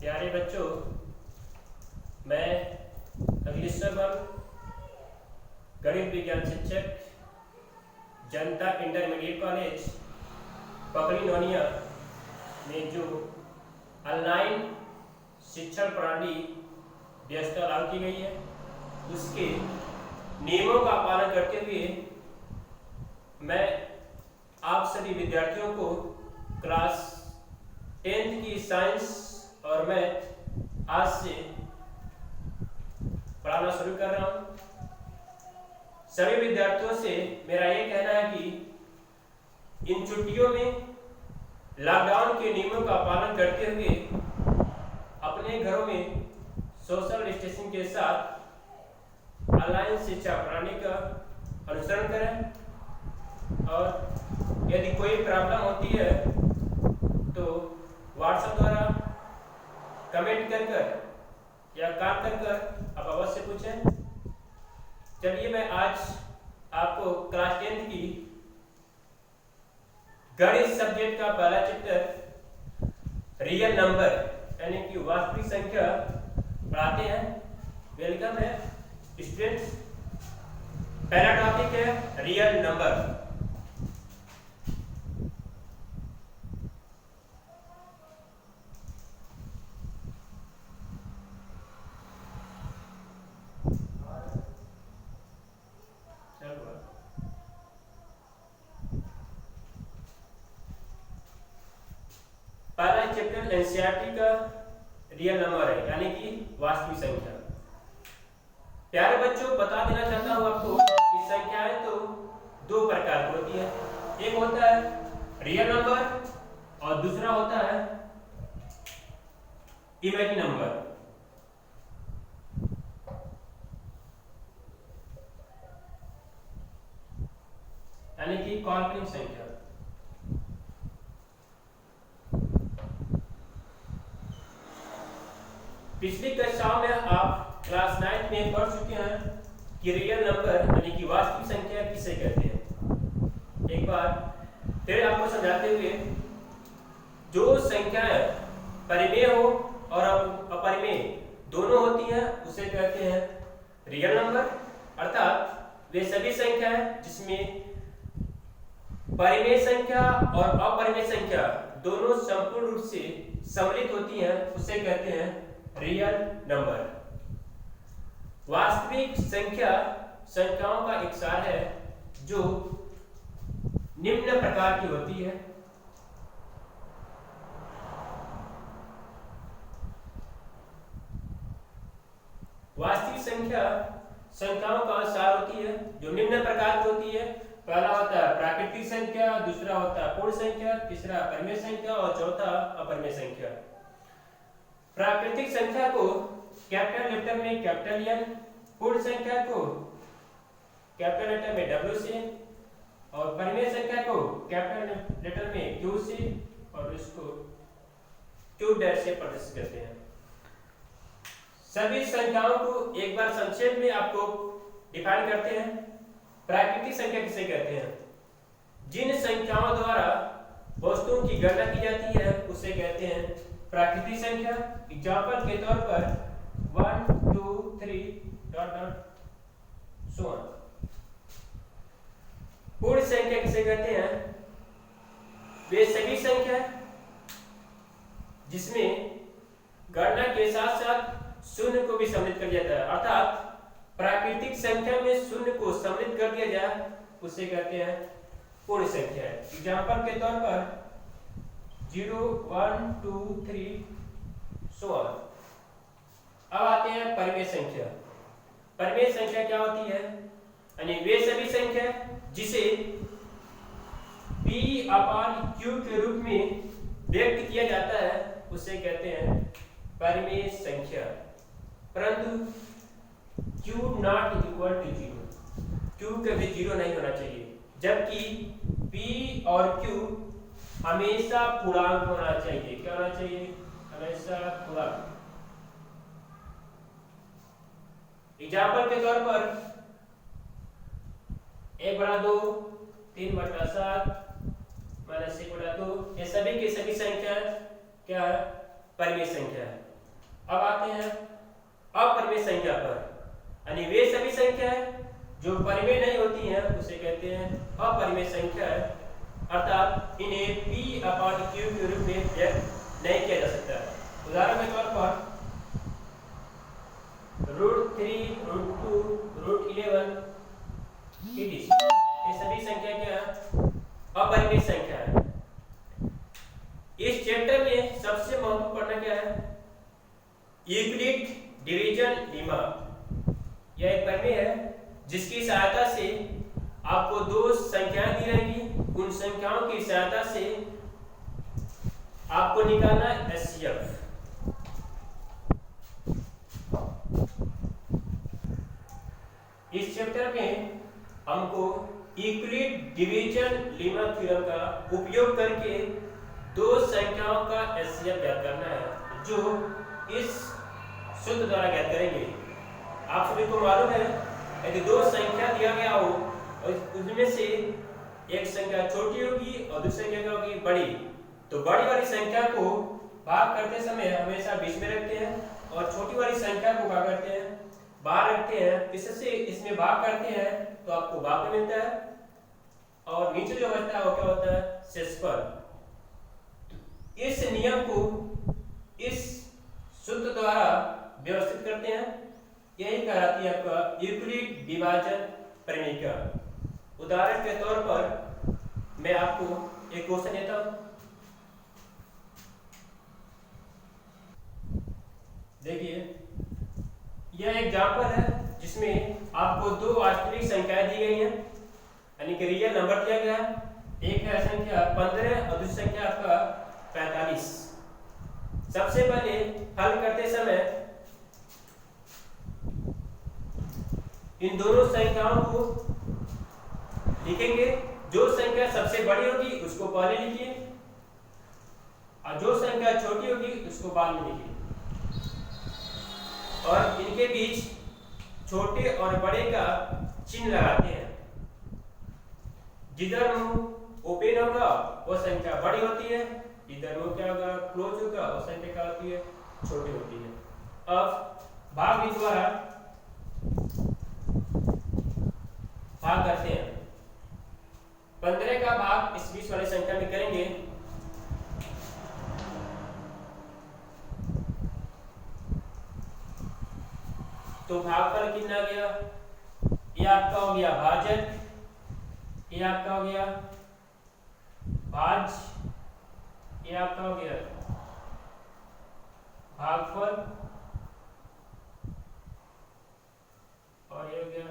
प्यारे बच्चों, मैं अखिलेश्वर वर्मा, गणित विज्ञान शिक्षक, जनता इंटरमीडिएट कॉलेज पकड़ी नोनिया में जो ऑनलाइन शिक्षण प्रणाली व्यवस्था लागू की गई है उसके नियमों का पालन करते हुए मैं आप सभी विद्यार्थियों को क्लास 10th की साइंस और मैथ आज से पढ़ाना शुरू कर रहा हूँ। सभी विद्यार्थियों से मेरा ये कहना है कि इन छुट्टियों में लॉकडाउन के नियमों का पालन करते हुए अपने घरों में सोशल डिस्टेंसिंग के साथ ऑनलाइन शिक्षा प्रणाली का अनुसरण करें और यदि कोई प्रॉब्लम होती है तो व्हाट्सएप द्वारा कमेंट कर या कॉल कर आप अवश्य पूछें। चलिए मैं आज आपको क्लास 10th की गणित सब्जेक्ट का पहला चैप्टर रियल नंबर यानी कि वास्तविक संख्या पढ़ाते हैं। वेलकम है स्टूडेंट्स। पहला टॉपिक है रियल नंबर। पहला चैप्टर एनसीईआरटी का रियल नंबर है यानी कि वास्तविक संख्या। प्यारे बच्चों, बता देना चाहता हूं आपको कि संख्याएं तो दो प्रकार की होती है। एक होता है रियल नंबर और दूसरा होता है इमेजिनरी नंबर। यानी कि काल्पनिक संख्या। पिछली कक्षाओं में आप क्लास 9 में पढ़ चुके हैं कि रियल नंबर यानी कि वास्तविक संख्या किसे कहते हैं। एक बार फिर आपको समझाते हुए, जो संख्याएं परिमेय हो और अपरिमेय दोनों होती हैं उसे कहते हैं रियल नंबर। अर्थात वे सभी संख्याएं जिसमें परिमेय संख्या और अपरिमेय संख्या दोनों संपूर्ण रूप से सम्मिलित होती हैं उसे कहते हैं रियल नंबर। वास्तविक संख्या संख्याओं का एक सार है जो निम्न प्रकार की होती है। वास्तविक संख्या संख्याओं का सार होती है जो निम्न प्रकार की होती है। पहला होता है प्राकृतिक संख्या, दूसरा होता है पूर्ण संख्या, तीसरा परिमेय संख्या और चौथा अपरिमेय संख्या। प्राकृतिक संख्या को कैपिटल लेटर में कैपिटल एन, पूर्ण संख्या को कैपिटल लेटर में डब्ल्यू से और परिमेय संख्या को कैपिटल लेटर में क्यू से और इसको क्यू डैश से प्रदर्शित करते हैं। सभी संख्याओं को एक बार संक्षेप में आपको डिफाइन करते हैं। प्राकृतिक संख्या किसे कहते हैं? जिन संख्याओं द्वारा वस्तुओं की गणना की जाती है उसे कहते हैं प्राकृतिक संख्या। एग्जांपल के तौर पर 1 2 3 डॉट डॉट सो ऑन। पूर्ण संख्या किसे कहते हैं? वे सभी संख्या जिसमें गणना के साथ साथ शून्य को भी सम्मिलित कर दिया जाता है। अर्थात प्राकृतिक संख्या में शून्य को सम्मिलित कर दिया जाए उसे कहते हैं पूर्ण संख्या। एग्जांपल के तौर पर 0 1 2 3 सो ऑन। अब आते हैं परिमेय संख्या। परिमेय संख्या क्या होती है? यानी वे सभी संख्या जिसे p/q के रूप में व्यक्त किया जाता है उसे कहते हैं परिमेय संख्या। परंतु q not equal to 0, q कभी 0 नहीं होना चाहिए, जबकि p और q हमेशा पूर्णांक होना चाहिए। क्या होना चाहिए? हमेशा पूर्णांक। एग्जांपल के तौर पर 1/2 3/7 -1/2 ये सभी की सभी संख्या क्या है? परिमेय संख्या है। अब आते हैं अपरिमेय संख्या पर, यानी वे सभी संख्याएं जो परिमेय नहीं होती हैं उसे कहते हैं अपरिमेय संख्या, अर्थात इन्हें p/q के रूप में व्यक्त नहीं किया जा सकता। उदाहरण के तौर पर √3, √2, √11 etc. ये सभी संख्या क्या अपरिमेय संख्या है। इस चैप्टर में सबसे महत्वपूर्ण क्या है? Euclid division lemma. यह एक प्रमेय है जिसकी सहायता से आपको दो संख्याएं दी रहेंगी, उन संख्याओं की सहायता से आपको निकालना HCF। इस चैप्टर में हमको यूक्लिड डिवीजन लेमा थ्योरम का उपयोग करके दो संख्याओं का HCF ज्ञात करना है, जो इस सूत्र द्वारा ज्ञात करेंगे। आप सभी को मालूम है यदि दो संख्या दिया गया हो और उसमें से एक संख्या छोटी होगी और दूसरी संख्या क्या होगी बड़ी, तो बड़ी वाली संख्या को भाग करते समय हमेशा बीच में रखते हैं और छोटी वाली संख्या को क्या करते हैं बाहर रखते हैं। इससे इसमें भाग करते हैं तो आपको भाग मिलता है और नीचे जो बचता है वो क्या होता है शेषफल। इस नियम को इस सूत्र द्वारा व्यवस्थित करते हैं, यही कहलाती है आपका यूक्लिड विभाजन प्रमेय। उदाहरण के तौर पर मैं आपको एक क्वेश्चन देता हूं, देखिए यह एग्जांपल है जिसमें आपको दो वास्तविक संख्याएं दी गई हैं, यानी कि रियल नंबर दिया गया है। एक है संख्या 15 और दूसरी संख्या आपका 45। सबसे पहले हल करते समय इन दोनों संख्याओं को लिखेंगे। जो संख्या सबसे बड़ी होगी उसको पहले लिखिए और जो संख्या छोटी होगी उसको बाद में लिखिए, और इनके बीच छोटे और बड़े का चिन्ह लगाते हैं। जिधर मुंह ओपन होगा वो संख्या बड़ी होती है, इधर मुंह क्या होगा क्लोज होगा वो संख्या क्या होती है छोटी होती है। अब भाग के द्वारा भाग करते हैं। 15 का भाग इस बीच वाली संख्या में करेंगे तो भागफल कितना गया, ये आपका हो गया भाजक, ये आपका हो गया भाज, ये आपका हो गया भागफल और ये हो गया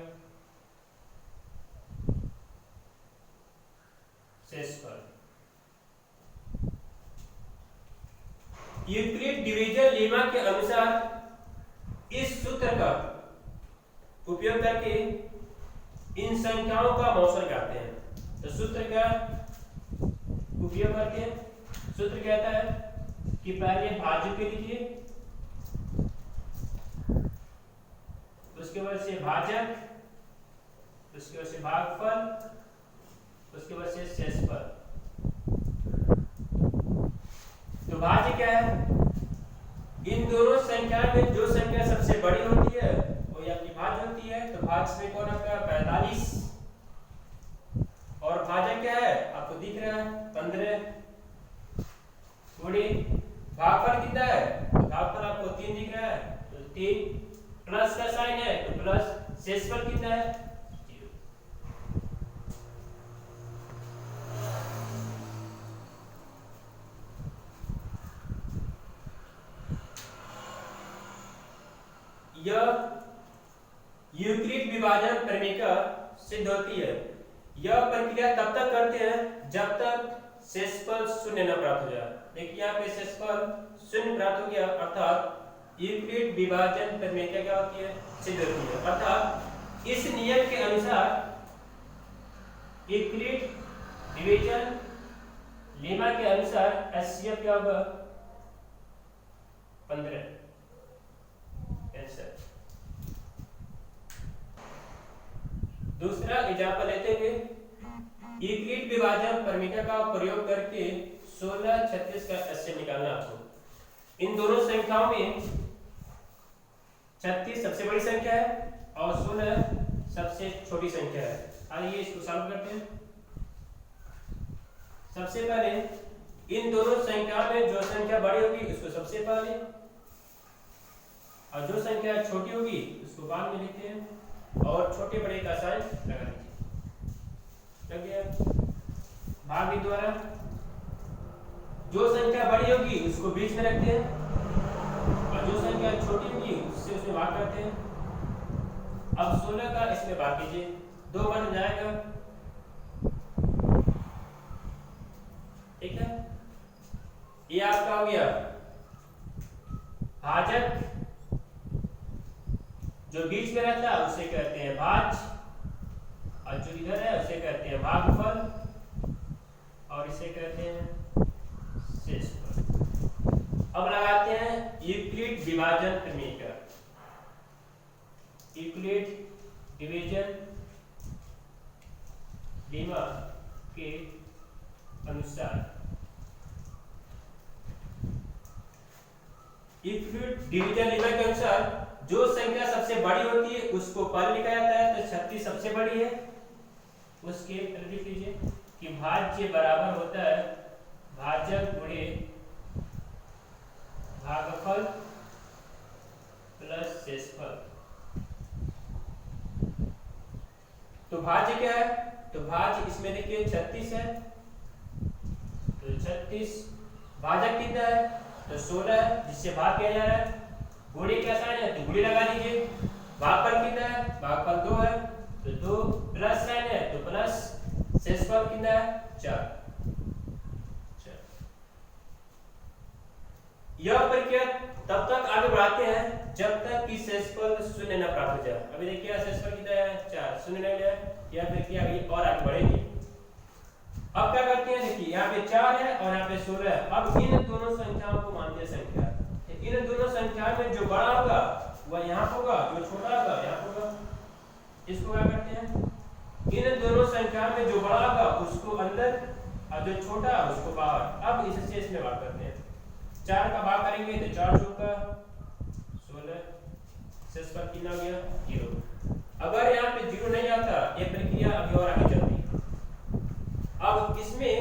शेषफल। यूक्लिड डिवीजन लेमा के अनुसार इस सूत्र का उपयोग करके इन संख्याओं का मौसर करते हैं। तो सूत्र का उपयोग करके सूत्र कहता है कि पहले भाजक के लिखिए, उसके बाद से भाजक, उसके बाद से भागफल, उसके बाद से शेषफल। तो भाज्य क्या है? इन दोनों संख्या में जो संख्या सबसे बड़ी होती है वो आपकी भाज्य होती है। तो भाज्य में कौन आपका 45 और भाजक क्या है आपको दिख रहा है 15 गुणे भागफल कितना है, तो भागफल आपको 3 दिख रहा है तो 3 प्लस का साइन है तो प्लस। शेषफल कितना है 0। यह यूक्लिड विभाजन प्रमेय का सिद्ध होती है। यह प्रक्रिया तब तक करते हैं जब तक शेषफल शून्य न प्राप्त हो जाए। देखिए यहाँ पे शेषफल शून्य प्राप्त हो गया, अर्थात यूक्लिड विभाजन प्रमेय क्या होती है सिद्ध होती है। अर्थात इस नियम के अनुसार यूक्लिड डिवीजन लेमा के अनुसार HCF क्या होगा 15। आंसर। दूसरा एग्जांपल लेते हुए यूक्लिड विभाजन प्रमेय का प्रयोग करके 16, 36 का HCF निकालना आपको। इन दोनों संख्याओं में 36 सबसे बड़ी संख्या है और 16 सबसे छोटी संख्या है। आइए इसको सॉल्व करते हैं। सबसे पहले इन दोनों संख्या में जो संख्या बड़ी होगी उसको सबसे पहले, और जो संख्या छोटी होगी उसको बाद में लिखते हैं, और छोटे बड़े का साइन लगा दीजिए। लग गया। भाग के द्वारा जो संख्या बड़ी होगी उसको बीच में रखते हैं, और जो संख्या छोटी होगी उससे उसमें भाग करते हैं। अब 16 का इसमें भाग कीजिए, 2 बन जाएगा। ठीक है, ये आपका हो गया भाजक। जो बीच में रहता है उसे कहते हैं भाज, और जो इधर है उसे कहते हैं भागफल, और इसे कहते हैं शेषफल। अब लगाते हैं यूक्लिड विभाजन प्रमेय। यूक्लिड डिवीजन लेमा के अनुसार, यूक्लिड डिवीजन लेमा के अनुसार जो संख्या सबसे बड़ी होती है उसको पहले लिखा जाता है। तो 36 सबसे बड़ी है, उसके लिख लीजिए कि भाज्य बराबर होता है भाजक गुणे भागफल प्लस शेषफल। तो भाज्य क्या है? तो भाज्य इसमें देखिए 36 है, तो 36 भाजक कितना है? तो 16 है, जिससे भाग किया जा रहा है। गुणे क्या साइन है? तो गुणे लगा लीजिए। भागफल कितना है? भागफल 2 है, तो 2 प्लस साइन है तो प्लस। शेषफल कितना है? 4। यह प्रक्रिया तब तक आगे बढ़ाते हैं जब तक कि शेषफल 0 न प्राप्त हो जाए। अभी देखिए शेषफल कितना है? 4, 0 नहीं है। यह प्रक्रिया अभी और आगे बढ़ेगी। अब क्या करते हैं? देखिए यहाँ पे 4 है और यहाँ पे 16 है। अब इन दोनों संख्याओं को मानते हैं संख्या। इन दोनों संख्या में जो बड़ा होगा वह यहाँ होगा, जो छोटा होगा यहाँ होगा। इसको क्या करते हैं? इन दोनों संख्या में जो बड़ा होगा उसको अंदर और जो छोटा उसको बाहर। अब इस शेष में भाग करते हैं। 4 का भाग करेंगे तो 4 चौका 16, शेषफल कितना हो गया? 0। अगर यहाँ पे 0 नहीं आता, ये प्रक्रिया अभी और आगे चलती है। अब इसमें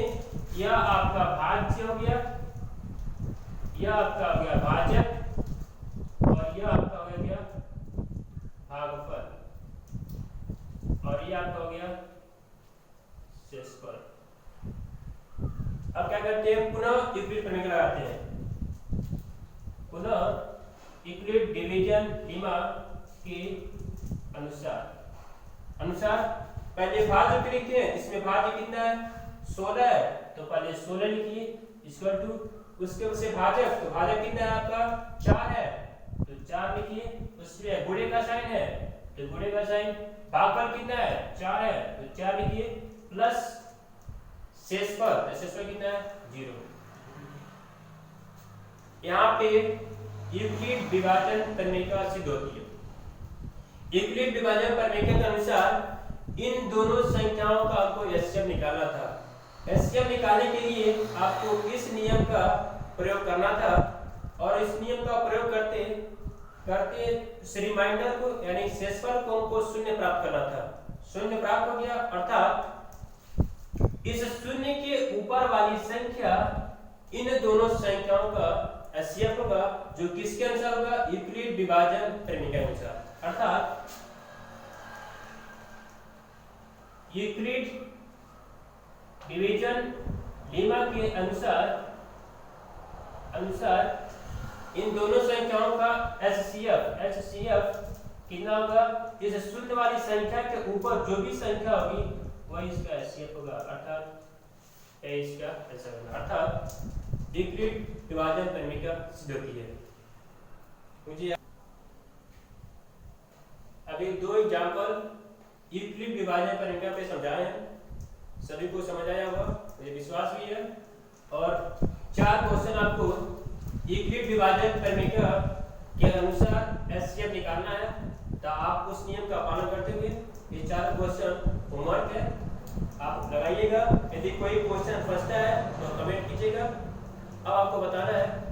यह आपका भाज्य हो गया, यह आपका हो गया भाजक, और यह आपका हो गया भागफल, और यह आपका हो गया शेषफल। अब क्या करते हैं? पुनः यूक्लिड प्रमेय लगाते हैं। पुनः यूक्लिड डिवीजन लेमा के अनुसार पहले भाज्य लिखते हैं। इसमें भाज्य कितना है? 16 है, तो पहले 16 लिखिए इक्वल टू, उसके उससे भाजक, तो भाजक कितना है आपका? 4 है, तो 4 लिखिए। उसमें गुणे का साइन है तो गुणे का साइन। भागफल कितना है? 4 है, तो 4 लिखिए प्लस शेषफल, तो शेषफल कितना है? 0। यहाँ पे यूक्लिड विभाजन प्रमेय का सिद्ध होती है। यूक्लिड विभाजन प्रमेय के अनुसार इन दोनों संख्याओं का आपको एचसीएफ निकालना था। एचसीएफ निकालने के लिए आपको इस नियम का प्रयोग करना था, और इस नियम का प्रयोग करते करते इस रिमाइंडर को यानी शेषफल को हमको 0 प्राप्त करना था। 0 प्राप्त हो गया, अर्थात इस 0 के ऊपर वाली संख्या इन दोनों संख्याओं का एचसीएफ होगा, जो किसके अनुसार होगा? यूक्लिड विभाजन प्रमेय के अनुसार। अर्थात यूक्लिड डिवीजन लेमा के अनुसार इन दोनों संख्याओं का एचसीएफ कितना होगा? इस 0 वाली संख्या के ऊपर जो भी संख्या होगी वही इसका एचसीएफ होगा, अर्थात इसका आंसर होगा। अर्थात यूक्लिड विभाजन प्रमेय का सिद्ध होती है। मुझे अभी 2 एग्जांपल यूक्लिड विभाजन प्रमेय पे समझाए हैं, सभी को समझ आया होगा, मुझे विश्वास भी है। और 4 क्वेश्चन आपको यूक्लिड विभाजन प्रमेय के अनुसार एचसीएफ निकालना है, तो आप उस नियम का पालन करते हुए ये 4 क्वेश्चन होमवर्क है, आप लगाइएगा। यदि कोई क्वेश्चन फंसता है तो कमेंट कीजिएगा। अब आपको बताना है